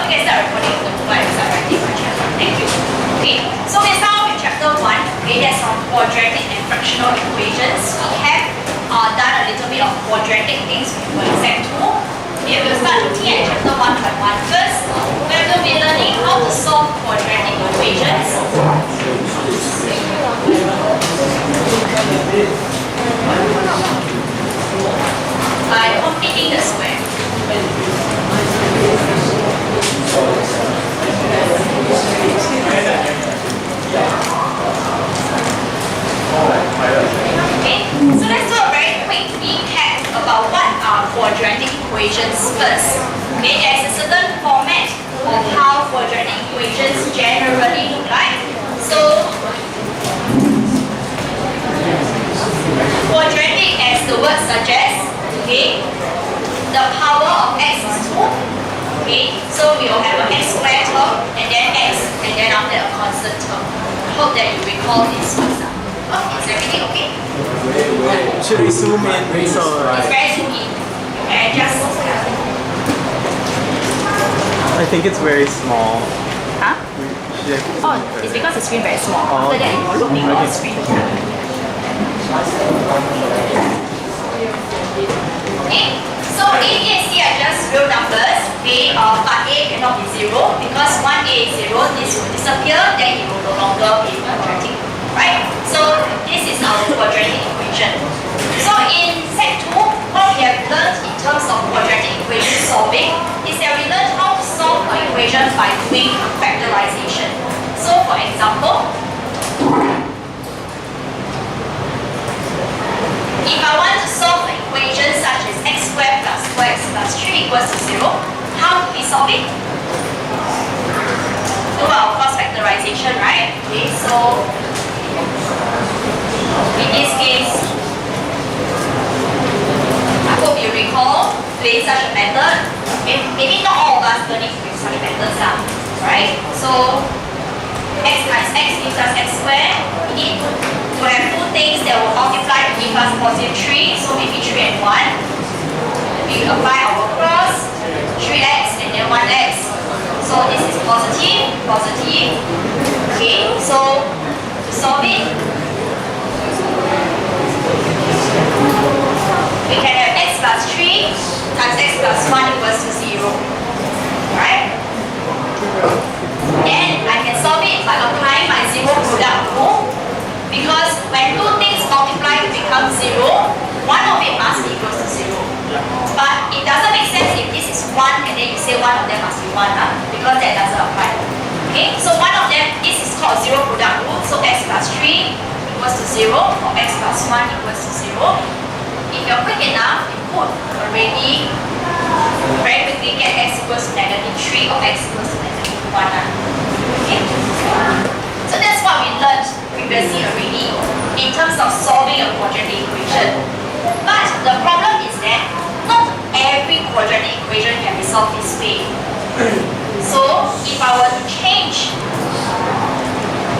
Okay, start recording the mobile and start writing my chapter. Thank you. Okay, so we start with chapter 1. Okay, that's on quadratic and fractional equations. We have done a little bit of quadratic things for exam 2. Okay, we'll start looking at chapter 1.1 first. We have to be learning how to solve quadratic equations. By completing the square. Okay, so let's do a very quick recap about what are quadratic equations first. Okay, there's a certain format of how quadratic equations generally look like. So, quadratic, as the word suggests, okay, the power of x is 2. Okay, so we will have an x squared term, and then x, and then after a constant term. I hope that you recall this first. Is everything okay? Should we zoom in? It's very zoomy. Okay, just. I think it's very small. Huh? Should I Oh, it's because the screen very small. Oh, After that, it will look big on the screen. Okay, so A, B, and C are just real numbers. Okay, but A cannot be 0 because 1A is 0, this will disappear, then it will no longer be quadratic. Right? So this is our quadratic equation. So in set 2, what we have learned in terms of quadratic equation solving is that we learned how to solve an equation by doing factorization. So for example, if I want to solve an equation such as x squared plus 4x plus 3 equals to 0, how do we solve it? Do our cross factorization, right? Okay, so in this case, I hope you recall doing such a method. Maybe not all of us learning with such methods, right? So x times x gives us x squared. We need to have two things that will multiply to give us positive 3, so maybe 3 and 1. We apply our cross, 3x and then 1x. So this is positive, positive. Okay, so to solve it, we can have x plus 3 times x plus 1 equals to 0. Right? Then I can solve it by applying my zero product rule. Because when two things multiply to become 0, one of it must be equals to 0. But it doesn't make sense if this is 1 and then you say one of them must be 1, because that doesn't apply. Okay, so one of them, this is called zero product rule. So x plus 3 equals to 0 or x plus 1 equals to 0. If you're quick enough, you could already very quickly get x equals to negative 3 or x equals to negative 1. Okay? So that's what we learned previously already in terms of solving a quadratic equation. But the problem is that not every quadratic equation can be solved this way. So if I were to change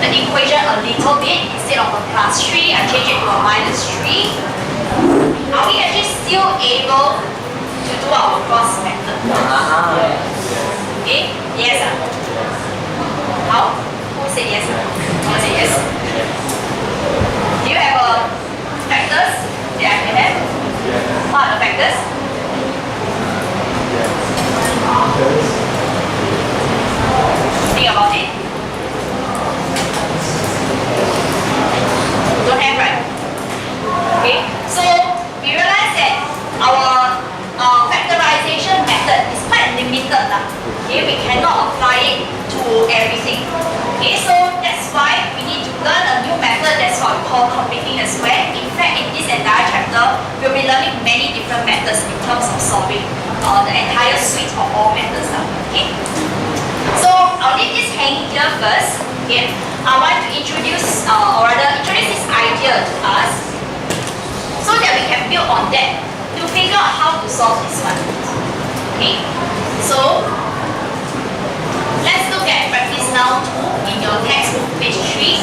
the equation a little bit, instead of a plus 3, I change it to a minus 3. Are we actually still able to do our cross method? Okay? Yes. How? Who said yes? Who said yes? Do you have factors that I can have? What are the factors? Think about it. Don't have, right? Okay, so we realize that our factorization method is quite limited. Okay, we cannot apply it to everything. Okay, so that's why we need to learn a new method. That's what we call completing the square. In fact, in this entire chapter, we'll be learning many different methods in terms of solving the entire suite of all methods. Okay, so I'll leave this hanging here first. Okay, I want to introduce, or rather introduce this idea to us, so that we can build on that to figure out how to solve this one. Okay, so let's look at practice now 2 in your textbook, page 3.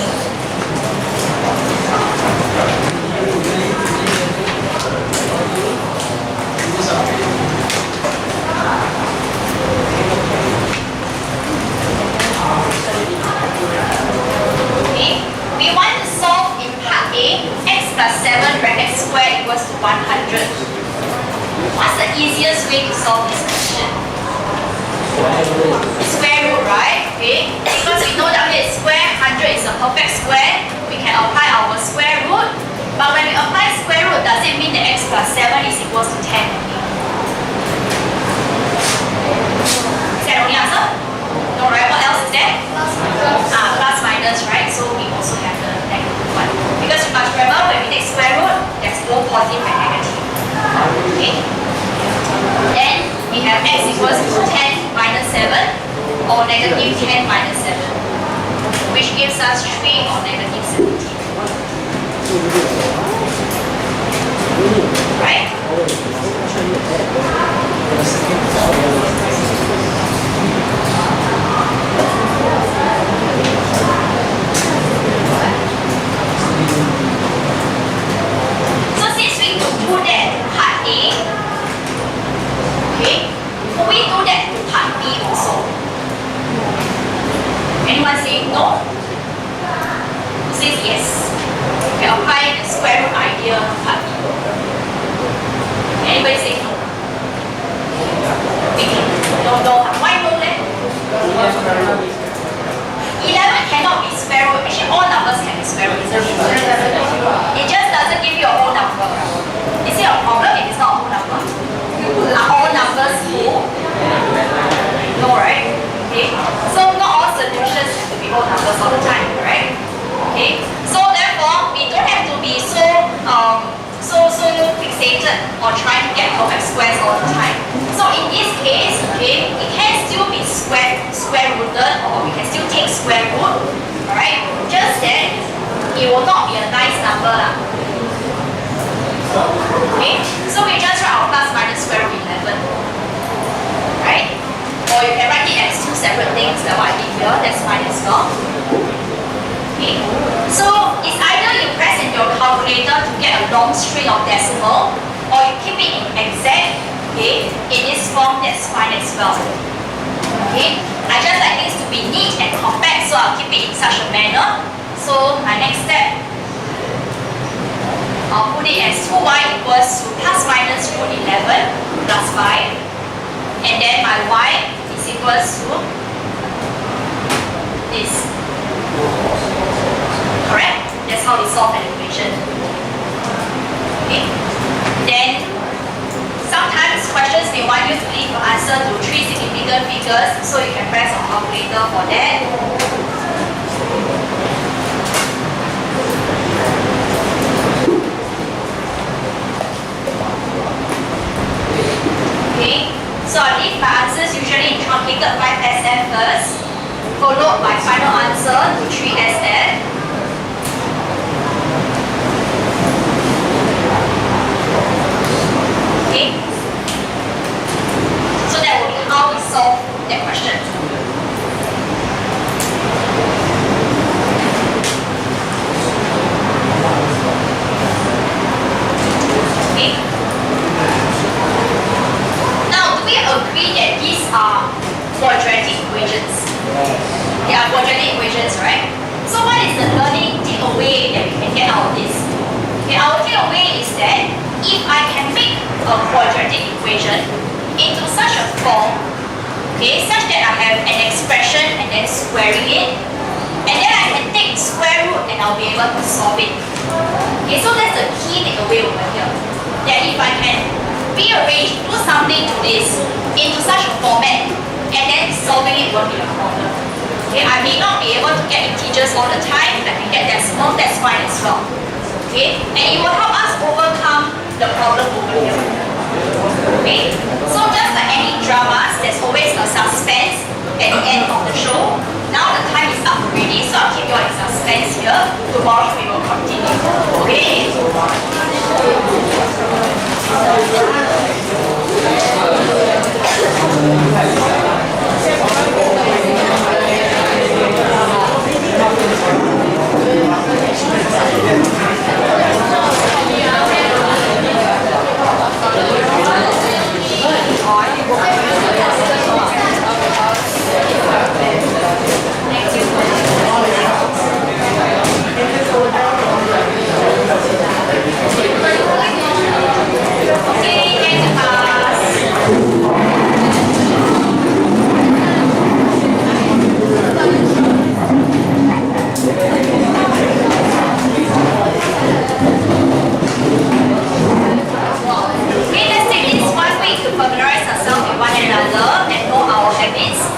solve this question? Square root, right? Okay. Because we know that it's square, 100 is a perfect square. We can apply our square root. But when we apply square root, does it mean that x plus 7 is equals to 10? Is that only answer? No, right? What else is there? Plus minus, right? So we also have the negative one. Because you must remember when we take square root, there's both positive and negative. Okay? Then we have x equals to 10 minus 7 or negative 10 minus 7, which gives us 3 or negative 17. Right? So since we could do that to part A, okay, could we do that to part B also? Anyone saying no? Who says yes? We apply the square root idea to part B. Anybody say no? Okay. No. Why no then? 11 cannot be square root. Actually, all numbers can be square root. It just doesn't give you a whole number. Is it a problem if it's not a whole number? Are all numbers whole? No, right? Okay. So not all solutions have to be whole numbers all the time, right? Okay. So therefore, we don't have to be so fixated on trying to get perfect squares all the time. So in this case, okay, it can still be square rooted, or we can still take square root, alright? Just that it will not be a nice number lah. Okay, so we just write our plus minus square root 11, right? Or you can write it as two separate things like what I did here. That's fine as well. Okay, so it's either you press in your calculator to get a long string of decimal, or you keep it in exact. Okay, in this form, that's fine as well. Okay, I just like things to be neat and compact, so I'll keep it in such a manner. So my next step, I'll put it as 2y equals to plus minus root 11 plus 5, and then my y is equals to this. Correct? That's how we solve an equation. Okay. Then sometimes questions they want you to leave your answer to 3 significant figures, so you can press on calculator for that. Okay, so I leave my answers usually in truncated 5SF first, followed by final answer to 3SF. Okay, so that will be how we solve that question. Okay. Now, do we agree that these are quadratic equations? They are quadratic equations, right? So what is the learning takeaway that we can get out of this? Okay, our takeaway is that if I can make a quadratic equation into such a form, okay, such that I have an expression and then squaring it, and then I can take square root and I'll be able to solve it. Okay, so that's the key takeaway over here. That if I can rearrange, do something to this into such a format, and then solving it won't be a problem. Okay, I may not be able to get integers all the time, I can get decimal, that's fine as well. Okay, and it will help us overcome the problem over here. Okay, so just like any dramas, there's always a suspense at the end of the show. Now the time is up already, so I'll keep you in suspense here. Tomorrow we will continue. Okay?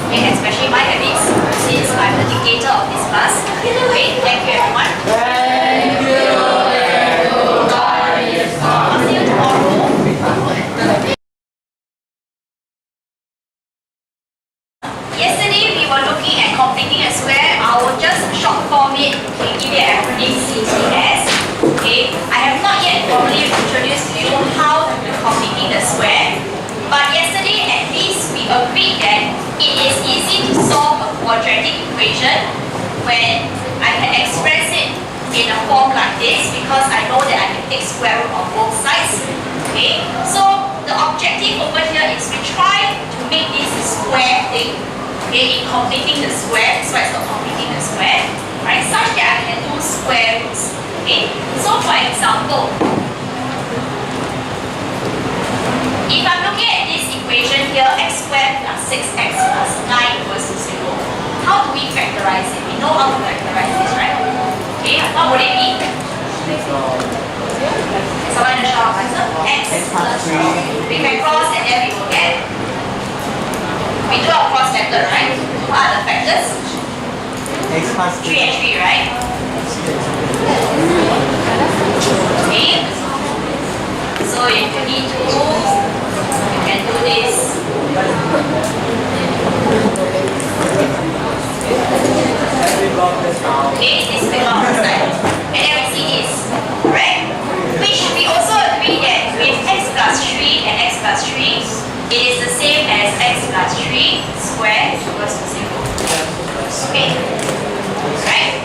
Okay, especially my habits, since I'm the dictator of this class. Okay, thank you everyone. Thank you. I'll see you tomorrow. Yesterday we were looking at completing a square. I will just short form it, okay, give it an acronym CTS. Okay, I have not yet formally introduced to you how to do completing the square. But yesterday at least we agreed that it is easy to solve a quadratic equation when I can express it in a form like this because I know that I can take square root of both sides. Okay, so the objective over here is we try to make this square thing. Okay, in completing the square, that's why it's not completing the square, right? Such that I can do square roots. Okay, so for example, if I'm looking at this equation here, x squared plus 6x plus 9 equals to 0, how do we factorize it? We know how to factorize this, right? Okay, what would it be? Someone in the shop answer? X plus 3. We can cross and then we will get. We do our cross method, right? What are the factors? X plus 3 and 3, right? Okay. So if you need to, you can do this. Okay, this belongs on the side. And then we see this, right? Which we also agree that with x plus 3 and x plus 3, it is the same as x plus 3 squared equals to 0. Okay? Right?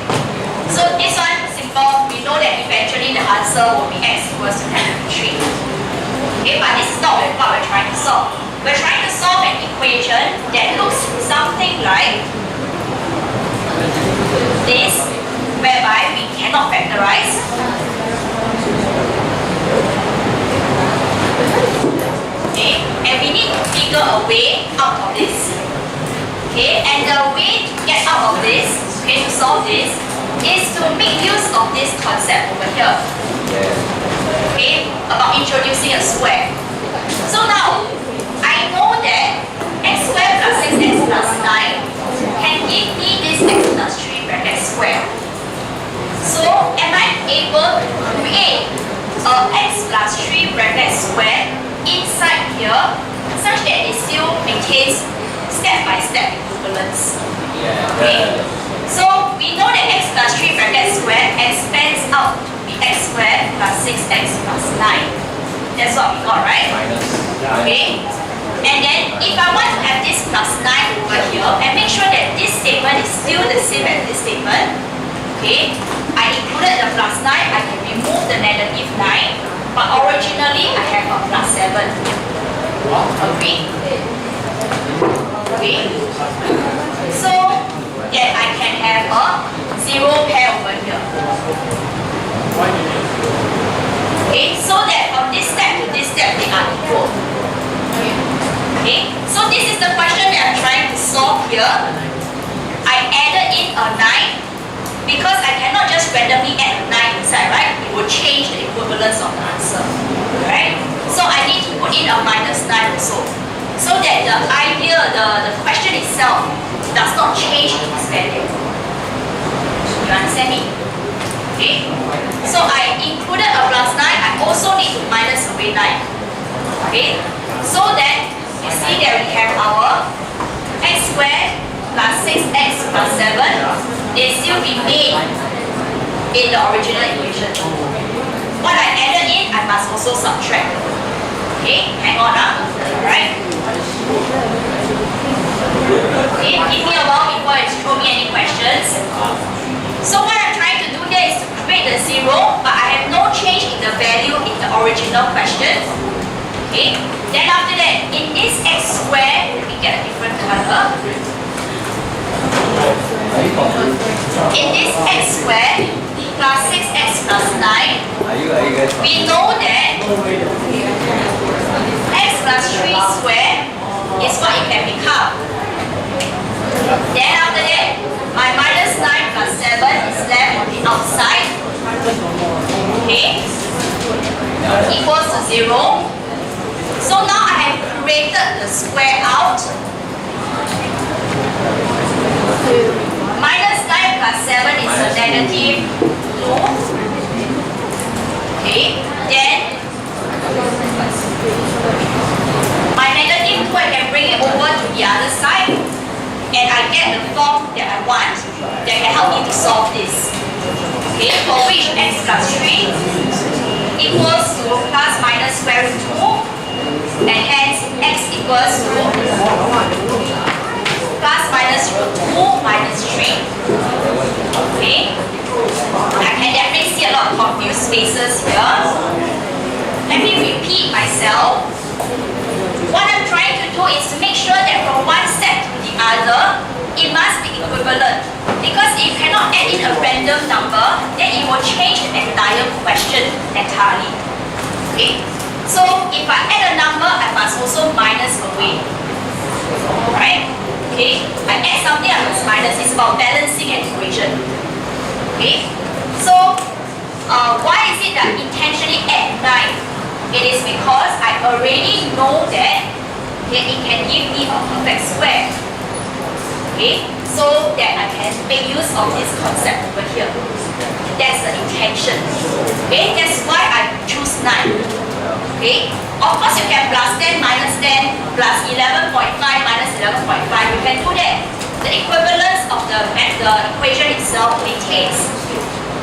So this one, simple. We know that eventually the answer will be x equals to 3. Okay, but this is not what we're trying to solve. We're trying to solve an equation that looks something like this, whereby we cannot factorize. Okay, and we need to figure a way out of this. Okay, and the way to get out of this, okay, to solve this, is to make use of this concept over here. Okay, about introducing a square. So now, I know that x squared plus 6x plus 9 can give me this x plus 3 bracket square. So, am I able to create a x plus 3 bracket square inside here such that it still maintains step-by-step equivalence? Okay, so we know that x plus 3 bracket square expands out to be x squared plus 6x plus 9. That's what we got, right? Okay. And then if I want to have this plus 9 over here and make sure that this statement is still the same as this statement, okay, I included the plus 9, I can remove the negative 9, but originally I have a plus 7. Agree? Okay. So that I can have a 0 pair over here. Okay, so that from this step to this step they are equal. Okay, so this is the question that I'm trying to solve here. I added in a 9 because I cannot just randomly add a 9 inside, right? It will change the equivalence of the answer. Right? So I need to put in a minus 9 also. So that the idea, the question itself does not change its value. You understand me? Okay? So I included a plus 9, I also need to minus away 9. Okay? So that you see that we have our x squared plus 6x plus 7, they still remain in the original equation. What I added in, I must also subtract. Okay? Hang on, alright? Okay, give me a while before you throw me any questions. So what I'm trying to do here is to create the 0, but I have no change in the value in the original question. Okay? Then after that, in this x squared, let me get a different color. In this x squared plus 6x plus 9, we know that x plus 3 squared is what it can become. Then after that, my minus 9 plus 7 is left on the outside. Okay? Equals to 0. So now I have created the square out. negative 2. Okay, then my negative 2, I can bring it over to the other side, and I get the form that I want that can help me to solve this. Okay, for which x plus 3 equals to plus minus square root 2, and hence x equals to plus minus root 2 minus 3. Okay, I can definitely see a lot of confused spaces here. Let me repeat myself. What I'm trying to do is to make sure that from one step to the other, it must be equivalent. Because if you cannot add in a random number, then it will change the entire question entirely. Okay? So if I add a number, I must also minus away. Right? Okay? I add something, I must minus. It's about balancing an equation. Okay? So why is it that I intentionally add 9? It is because I already know that it can give me a perfect square. Okay, so that I can make use of this concept over here. That's the intention. Okay, that's why I choose 9. Okay, of course you can plus 10 minus 10 plus 11.5 minus 11.5. You can do that. The equivalence of the equation itself maintains.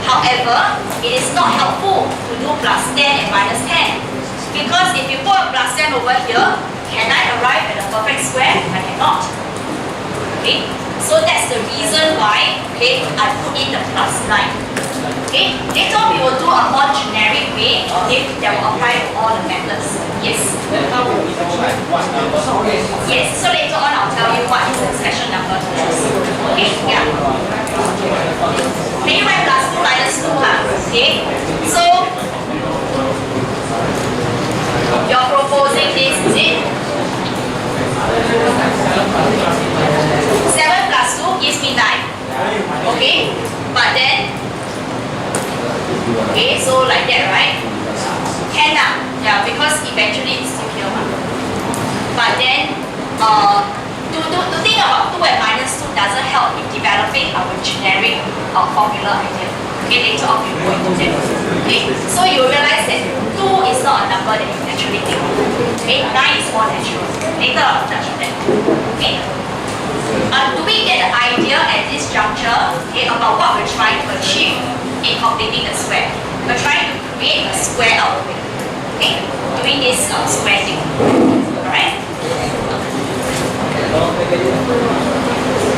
However, it is not helpful to do plus 10 and minus 10. Because if you put a plus 10 over here, can I arrive at a perfect square? I cannot. Okay, so that's the reason why, okay, I put in the plus 9. Okay, later on we will do a more generic way, okay, that will apply to all the methods. Yes. Yes, so later on I'll tell you what is the special number to choose. Okay, yeah. Can you write plus 2 minus 2, okay? So you're proposing this, is it? 7 plus 2 gives me 9. Okay? But then, okay, so like that, right? 10 now. Yeah, because eventually it's still here. But then, to think about 2 and minus 2 doesn't help in developing our generic formula idea. Okay, later on we will go into that. Okay, so you realize that 2 is not a number that you naturally think of. Okay, 9 is more natural. Later I'll touch on that. Okay. Do we get the idea at this juncture, okay, about what we're trying to achieve in completing the square? We're trying to create a square out of it. Okay, doing this square thing. Alright? Okay, then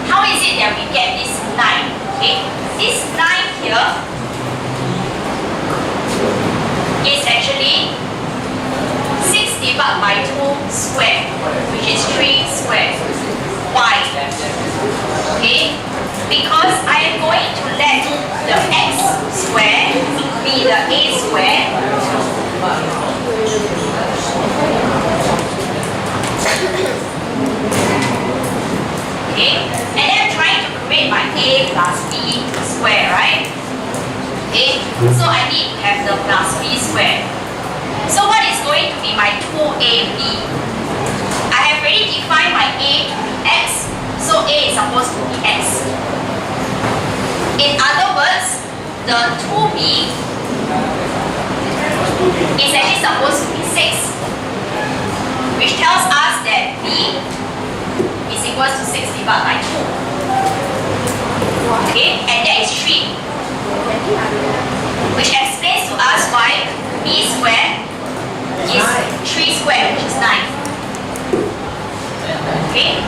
how is it that we get this 9? Okay, this 9 here is actually 6 divided by 2 square, which is 3 square. Why? Okay? Because I am going to let the x square be the a square. Okay? And then I'm trying to create my a plus b square, right? Okay? So I need to have the plus b square. So what is going to be my 2ab? I have already defined my a to be x, so a is supposed to be x. In other words, the 2b is actually supposed to be 6, which tells us that b is equal to 6 divided by 2. Okay, and that is 3, which explains to us why b square is 3 square, which is 9. Okay?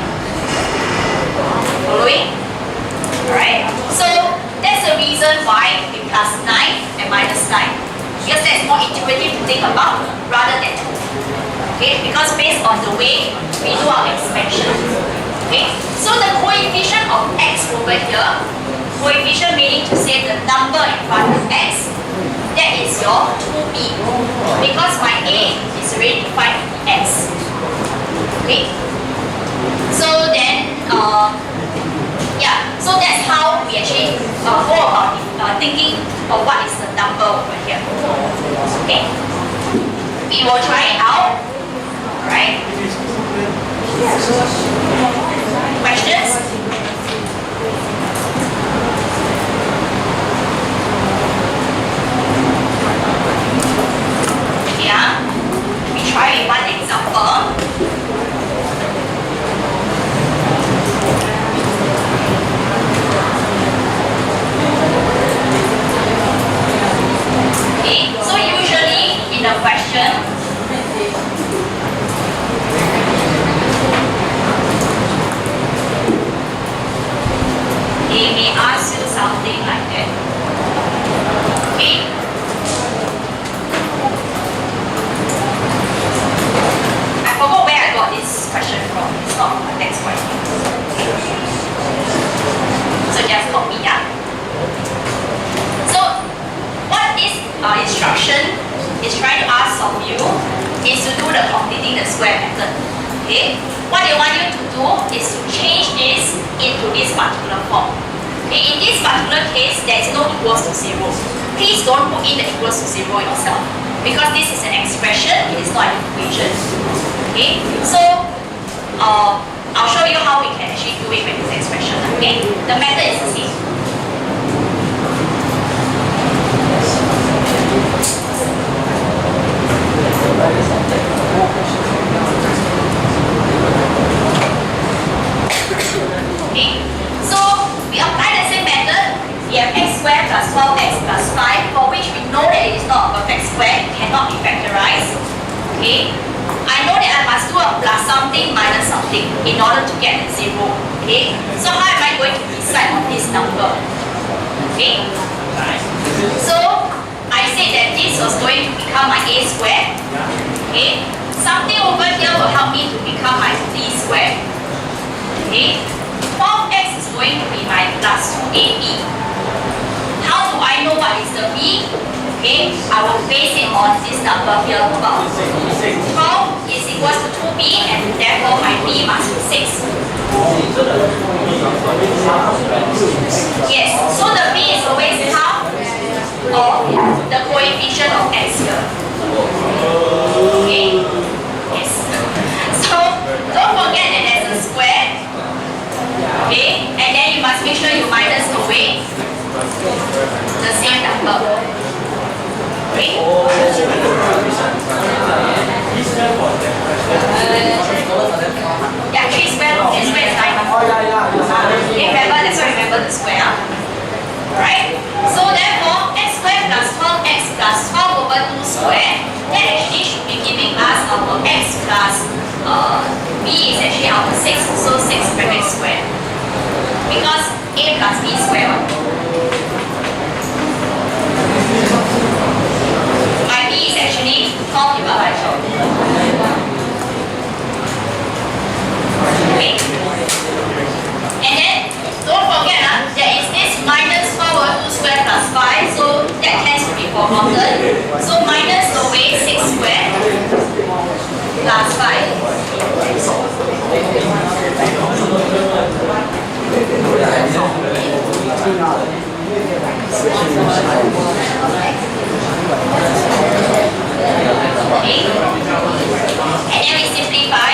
Following? Alright? So that's the reason why we plus 9 and minus 9. Because that's more intuitive to think about rather than 2. Okay? Because based on the way we do our expansion. Okay? So the coefficient of x over here, coefficient meaning to say the number in front of x, that is your 2b. Because my a is already defined to be x. Okay? So then, so that's how we actually go about thinking of what is the number over here. Okay? We will try it out. Alright? Questions? Yeah? We try one example. Okay, so usually in the question, they may ask you something like that. Okay? I forgot where I got this question from. It's not a text question. So just copy, yeah? So what this instruction is trying to ask of you is to do the completing the square method. Okay? What they want you to do is to change this into this particular form. Okay? In this particular case, there is no equals to 0. Please don't put in the equals to 0 yourself, because this is an expression, it is not an equation. Okay? So I'll show you how we can actually do it with this expression. Okay? The method is the same. Okay, so we apply the same method. We have x squared plus 12x plus 5, for which we know that it is not a perfect square, it cannot be factorized. Okay, I know that I must do a plus something minus something in order to get the 0. Okay, so how am I going to decide on this number? Okay, so I said that this was going to become my a square. Okay, something over here will help me to become my b square. Okay, 12x is going to be my plus 2ab. How do I know what is the b? Okay, I will base it on this number here above. 12 is equals to 2b, and therefore my b must be 6. Yes, so the b is always half of the coefficient of x here. Okay? Yes. So don't forget that there's a square. Okay? And then you must make sure you minus away the same number. Okay? Yeah, 3 square. 3 square is 9. Okay, remember, that's why remember the square. Right? So therefore, x squared plus 12x plus 12 over 2 square, that actually should be giving us our x plus b is actually our 6, so 6 bracket square. Because a plus b square. Multiply by 2. Okay. And then don't forget there is this minus 4 over 2 square plus 5, so that tends to be forgotten. So minus away 6 square plus 5. Okay. And then we simplify.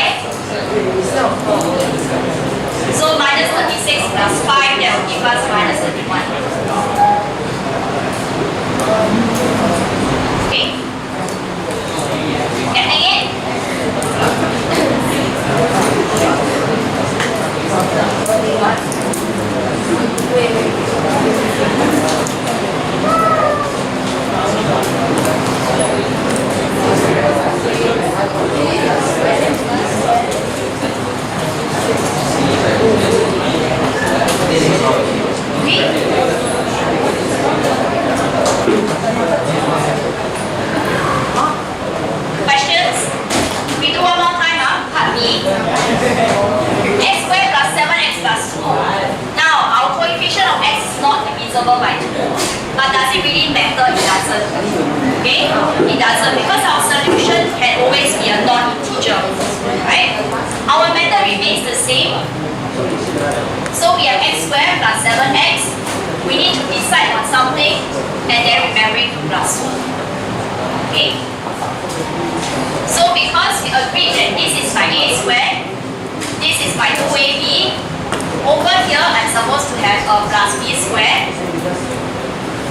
So minus 36 plus 5, that will give us minus 31. Okay. Getting it? Questions? We do one more time, part B. X squared plus 7x plus 2. Now, our coefficient of x is not divisible by 2. But does it really matter? It doesn't. Okay? It doesn't, because our solution can always be a non-integer. Right? Our method remains the same. So we have x squared plus 7x. We need to decide on something and then remembering to plus 2. Okay? So because we agreed that this is my a squared, this is my 2ab, over here I'm supposed to have a plus b squared.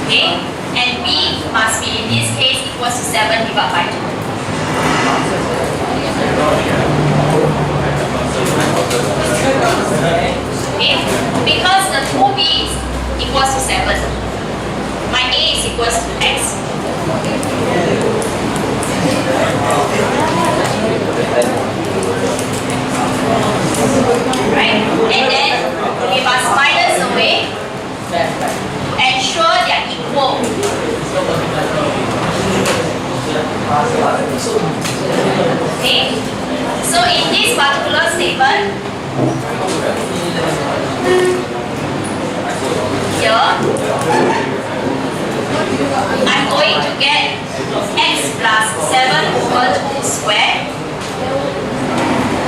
Okay? And b must be in this case equals to 7 divided by 2. Okay? Because the 2b equals to 7, my a is equals to x. Right? And then we must minus away to ensure they are equal. Okay? So in this particular statement, here, I'm going to get x plus 7 over 2 squared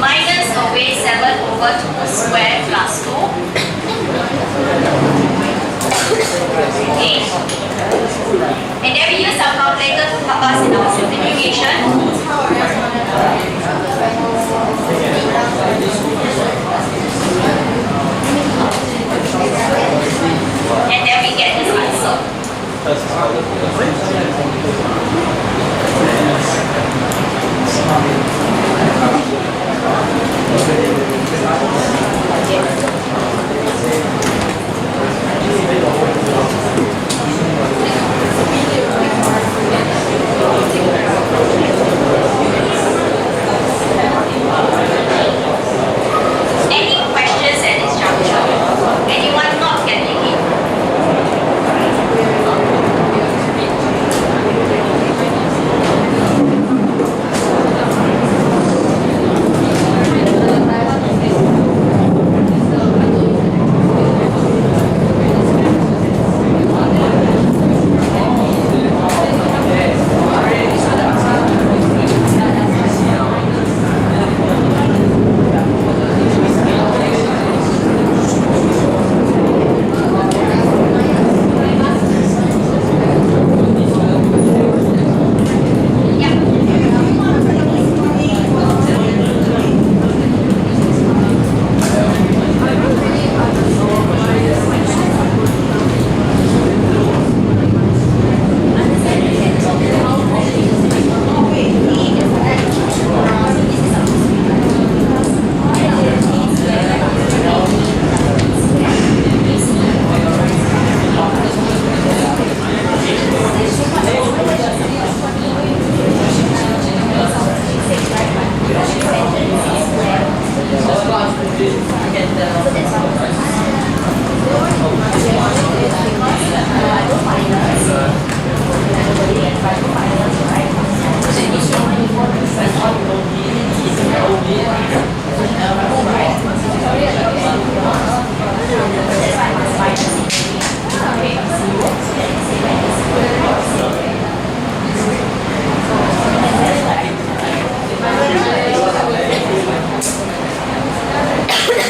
minus away 7 over 2 squared plus 2. Okay. And then we use our calculator to help us in our simplification. And then we get this answer. Any questions at this juncture? Anyone not getting it?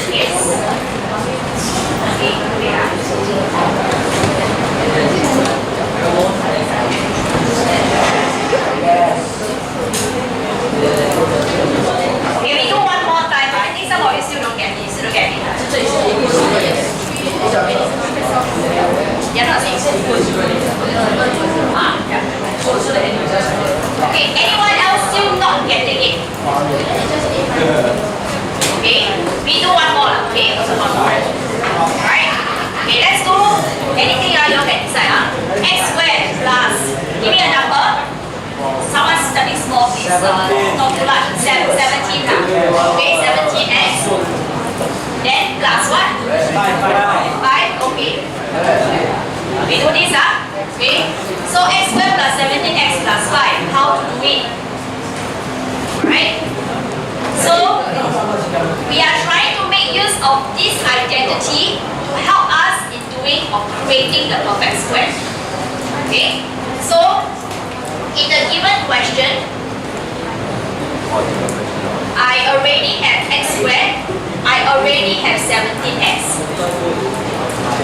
Yes. Okay, wait ah. Okay, we do one more time. I think some of you still don't get it. Still don't get it. You're not saying so. Yeah. Okay, anyone else still not getting it? Okay, we do one more. Okay, also one more. Alright. Okay, let's do anything you can decide. X squared plus, give me a number. Someone studying small, please. Not too large. 17. Okay, 17x. Then plus what? 5. Okay. We do this. Okay. So x squared plus 17x plus 5. How to do it? Right? So we are trying to make use of this identity to help us in doing or creating the perfect square. Okay. So in the given question, I already have x squared, I already have 17x.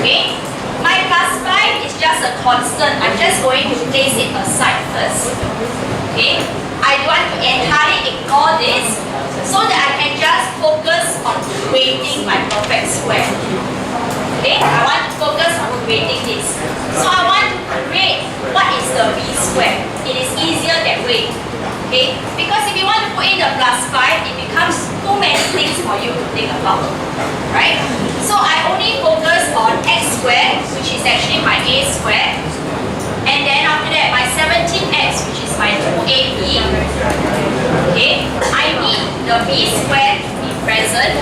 Okay? My plus 5 is just a constant. I'm just going to place it aside first. Okay? I want to entirely ignore this so that I can just focus on creating my perfect square. Okay? I want to focus on creating this. So I want to create what is the b square. It is easier that way. Okay? Because if you want to put in the plus 5, it becomes too many things for you to think about. Right? So I only focus on x squared, which is actually my a squared. And then after that, my 17x, which is my 2ab. Okay? I need the b squared to be present.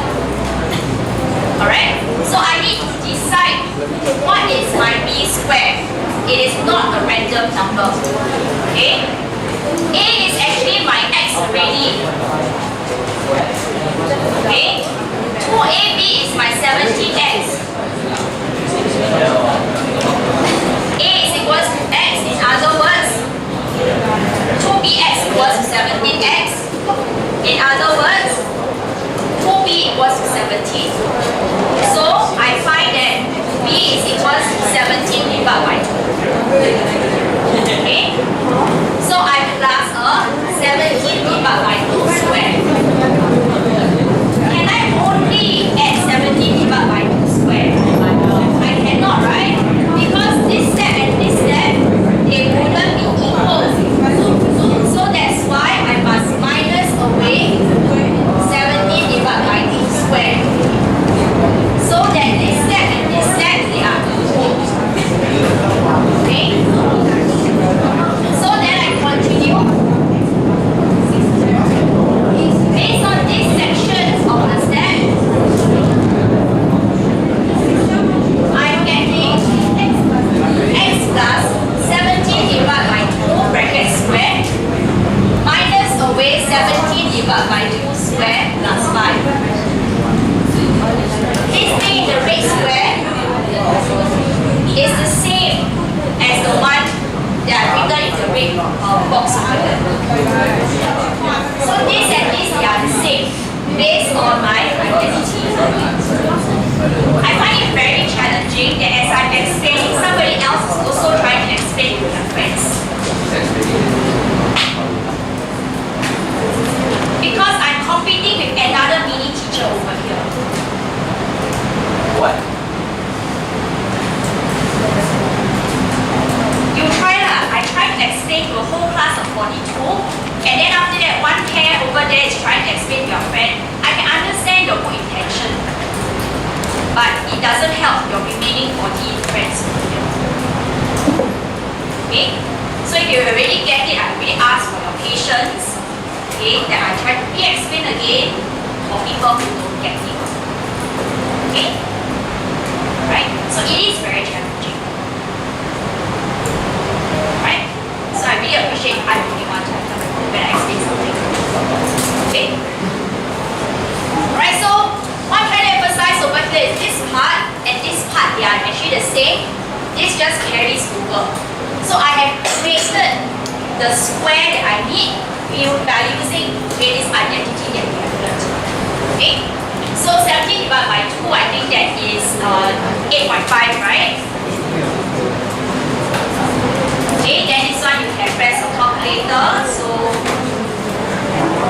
Alright? So I need to decide what is my b squared. It is not a random number. Okay? A is actually my x already. Okay? 2ab is my 17x. A is equals to x. In other words, 2bx equals to 17x. In other words, 2b equals to 17. So I find that b is equals to 17 divided by 2. Okay? So I plus a 17 divided by 2 square. Can I only add 17 divided by 2 square? I cannot, right? Because this step and this step, they wouldn't be equal. So that's why I must minus away 17 divided by 2 square. So that this step and this step, they are equal. Okay? So then I continue. Based on this section of the step, I'm getting x plus 17 divided by 2 bracket square minus away 17 divided by 2 square plus 5. This being the red square is the same as the one that I written in the red box over there. So this and this, they are the same based on my identity. I find it very challenging that as I'm explaining, somebody else is also trying to explain to their friends. Because I'm competing with another mini teacher over here. What? You try lah. I try to explain to a whole class of 42, and then after that, one pair over there is trying to explain to your friend. I can understand your good intention, but it doesn't help your remaining 40 friends over here. Okay? So if you already get it, I already ask for your patience. Okay? That I try to re-explain again for people who don't get it. Okay? Right? So it is very challenging. Right? So I really appreciate I'm the only one to when I explain something. Okay? Right, so what I'm trying to emphasize over here is this part and this part, they are actually the same. This just carries over. So I have created the square that I need by using this identity that we have learned. Okay? So 17 divided by that is 8.5, right? Okay, then this one you can press a calculator. So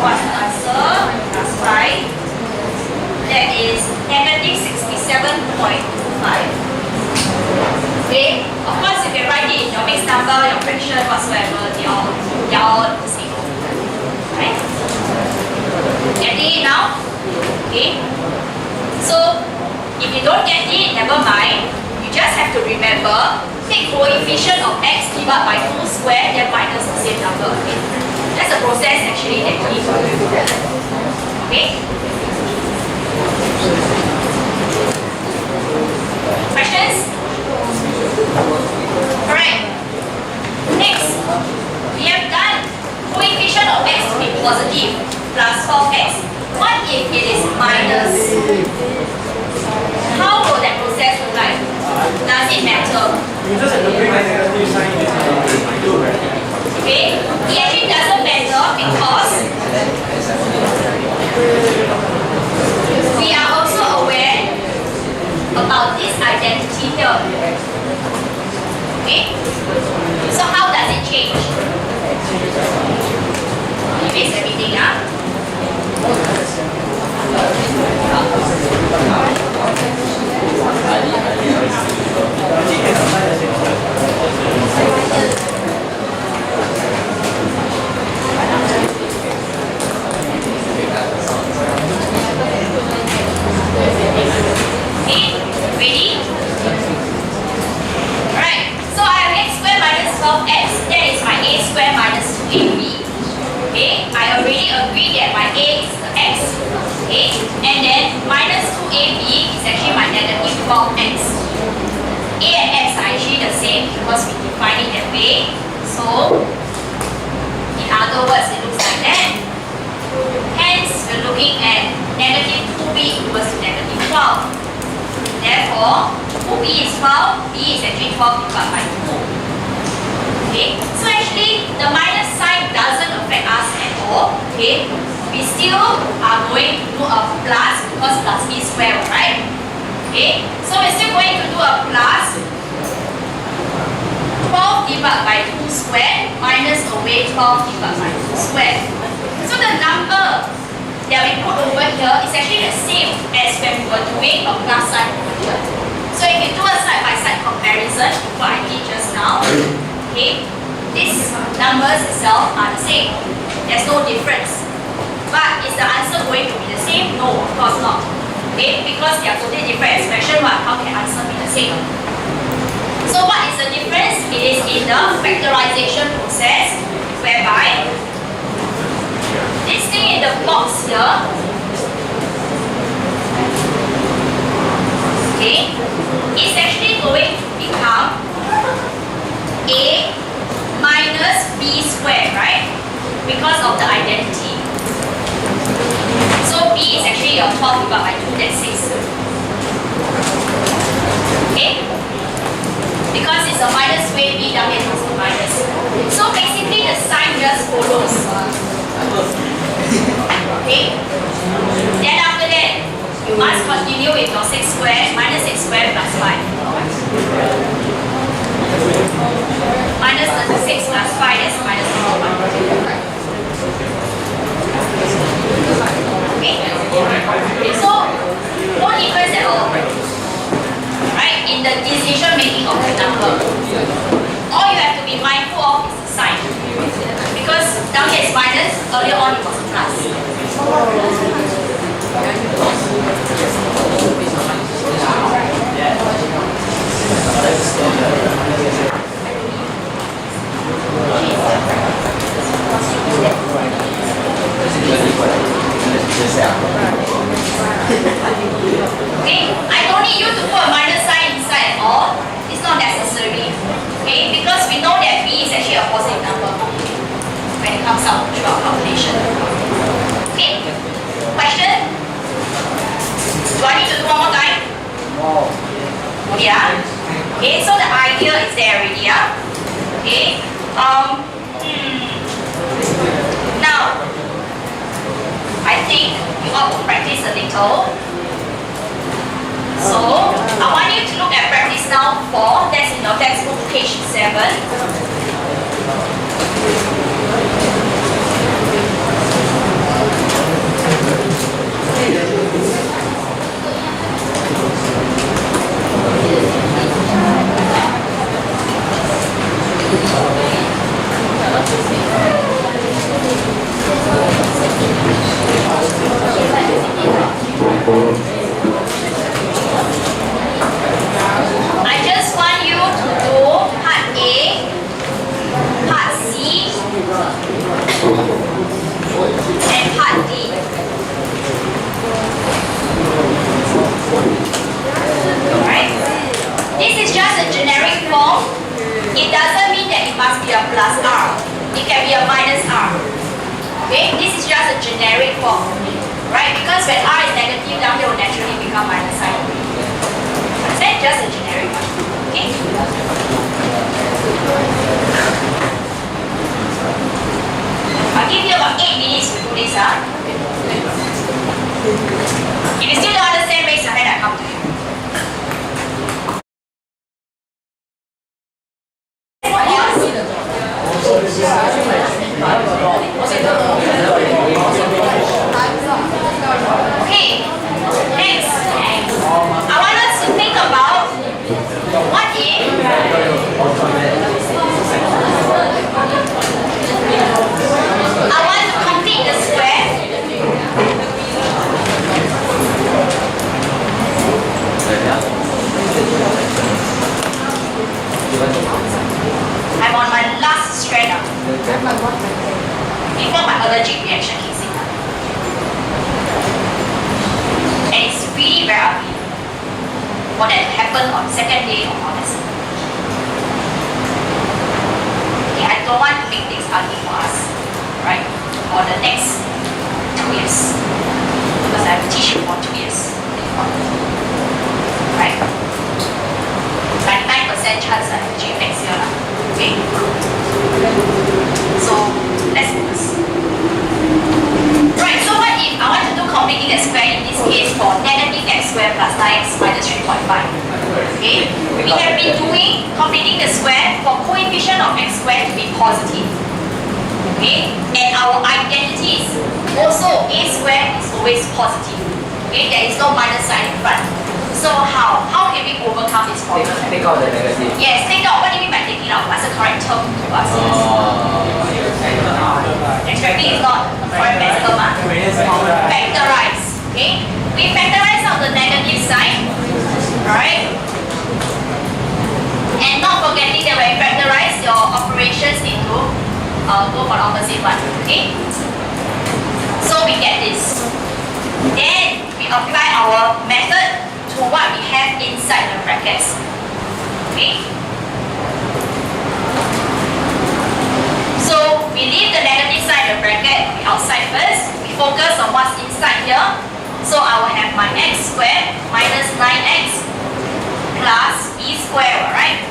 what's the answer? Plus 5. That is negative 67.5. Okay, of course you can write it in your mixed number, your fraction, whatsoever, they are all the same. Right? Getting it now? Okay. So if you don't get it, never mind. You just have to remember, take coefficient of x divided by 2 square, then minus the same number again. That's a process actually that you need to do. Okay? Questions? Alright. Next, we have done coefficient of x to be positive plus 4x. What if it is minus? How will that process look like? Does it matter? You just have to bring my negative sign in. Okay? It actually doesn't matter because we are also aware about this identity here. Okay? So how does it change? Erase everything, Okay, ready? Alright, so I have x squared minus 12x. That is my a squared minus 2ab. Okay, I already agreed that my a is the x. Okay, and then minus 2ab is actually my negative 12x. A and x are actually the same because we define it that way. So, in other words, it looks like that. Hence, we're looking at negative 2b equals to negative 12. Therefore, 2b is 12, b is actually 12 divided by 2. Okay, so actually the minus sign doesn't affect us at all. Okay, we still are going to do a plus because plus b squared, right? Okay, so we're still going to do a plus 12 divided by 2 squared minus away 12 divided by 2 squared. So the number that we put over here is actually the same as when we were doing a plus sign over here. So if you do a side-by-side comparison, what I did just now, okay, these numbers itself are the same. There's no difference. But is the answer going to be the same? No, of course not. Okay, because they are totally different expression, how can answer be the same? So what is the difference? It is in the factorization process, whereby this thing in the box here, okay, is actually going to become a minus b squared, right? Because of the identity. So b is actually a 12 divided by 2, that's 6. Okay? Because it's a minus way, b down here is also minus. So basically the sign just follows. Okay? Then after that, you must continue with your 6 squared, minus 6 squared plus 5. Minus 36 plus 5, that's minus 4. Okay? So, no difference at all. Right? In the decision making of the number. All you have to be mindful of is the sign. Because down here is minus, earlier on it was a plus. Okay, I don't need you to put a minus sign inside at all. It's not necessary. Okay, because we know that b is actually a positive number when it comes out through our calculation. Okay, question? Do I need to do one more time? Yeah. Okay, so the idea is there already, yeah? Okay. Now, I think you ought to practice a little. So, now 4. That's in your textbook, page 7. I just want you to do part A, part C, and part D. Alright? This is just a generic form. It doesn't mean that it must be a plus R. It can be a minus R. Okay? This is just a generic form. Right? Because when R is negative, down here will naturally become minus sign. Understand? Just a generic one. Okay? I'll give you about 8 minutes to do this. If you still don't understand, raise your hand, I'll come to you. Okay, next. I want us to think about what if I want to complete the square. I'm on my last strand now. Before my allergic reaction kicks in. And it's really very ugly. What that happened on second day of August. Okay, I don't want to make things ugly for us, right? For the next 2 years. Because I have to teach you for 2 years. Right? 99% chance I have to achieve next year. Okay? So, let's focus. Right, so what if I want to do completing the square in this case for negative x squared plus 9x minus 3.5? Okay? We have been doing completing the square for coefficient of x squared to be positive. Okay? And our identity is also a squared is always positive. Okay? There is no minus sign in front. So how? How can we overcome this problem? Take out the negative. Yes, take out. What do you mean by taking out? What's the correct term to us? Extracting is not a correct best term. Factorize. Okay? We factorize out the negative sign. Alright? And not forgetting that when you factorize, your operations need to go for the opposite one. Okay? So we get this. Then we apply our method to what we have inside the brackets. Okay? So we leave the negative sign in the bracket outside first. We focus on what's inside here. So I will have my x squared minus 9x plus b squared, right?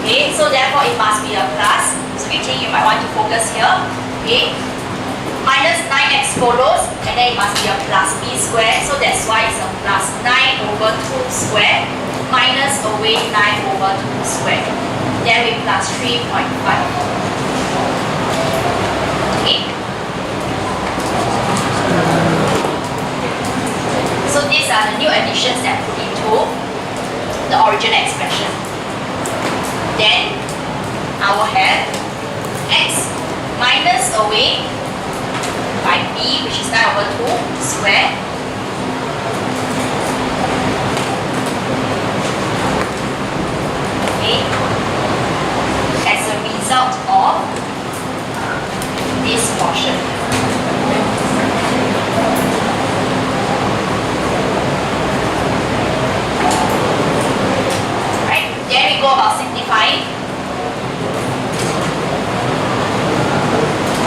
Okay, so therefore it must be a plus. So you think you might want to focus here. Okay? Minus 9x follows, and then it must be a plus b squared. So that's why it's a plus 9 over 2 squared minus away 9 over 2 squared. Then we plus 3.5. Okay? So these are the new additions that I put into the original expression. Then I will have x minus away by b, which is 9 over 2 squared, okay, as a result of this portion. Right? Then we go about simplifying.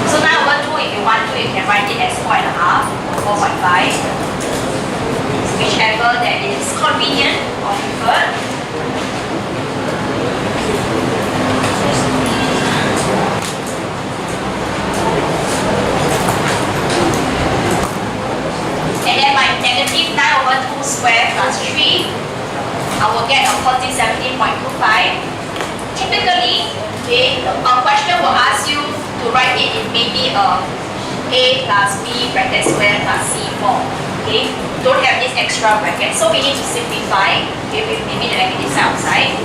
So 9 over 2, if you want to, you can write it as 4.5 or 4.5. Whichever that is convenient or preferred. And then my negative 9 over 2 squared plus 3, I I will get a positive 17.25. Typically, okay, a question will ask you to write it in maybe a plus b bracket square plus c form. Okay, don't have this extra bracket, so we need to simplify. Okay, with maybe the negative sign outside.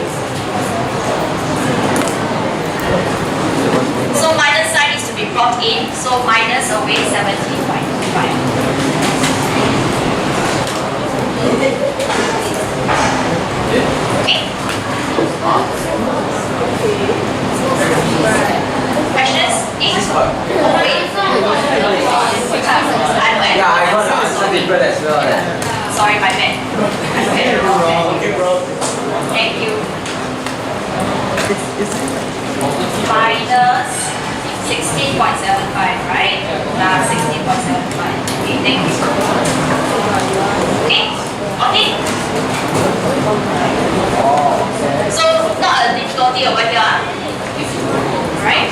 So minus sign needs to be brought in. So minus away 17.25. Okay. Questions? Yes? Yeah, I got the answer different as well. Sorry, my bad. Thank you. Minus 16.75, right? 16.75. Okay, thank you. Okay? Okay? So, not a difficulty over here. Right?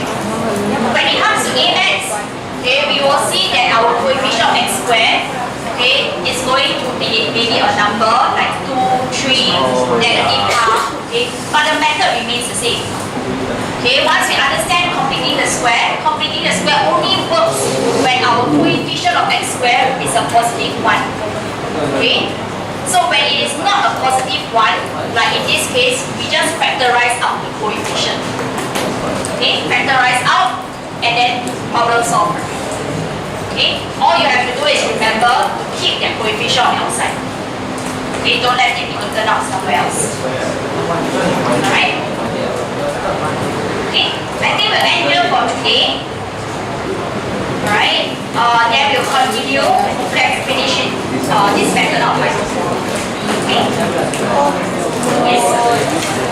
When it comes to Ax, okay, we will see that our coefficient of x squared, okay, is going to be maybe a number like 2, 3, negative half, okay, but the method remains the same. Okay, once we understand completing the square only works when our coefficient of x squared is a positive 1. Okay? So when it is not a positive 1, like in this case, we just factorize out the coefficient. Okay, factorize out and then problem solve. Okay, all you have to do is remember to keep that coefficient on your side. Okay, don't let it be eaten out somewhere else. Alright? Okay, I think we'll end here for today. Alright, then we'll continue to finish it, this method of isotopes. Okay? Yes.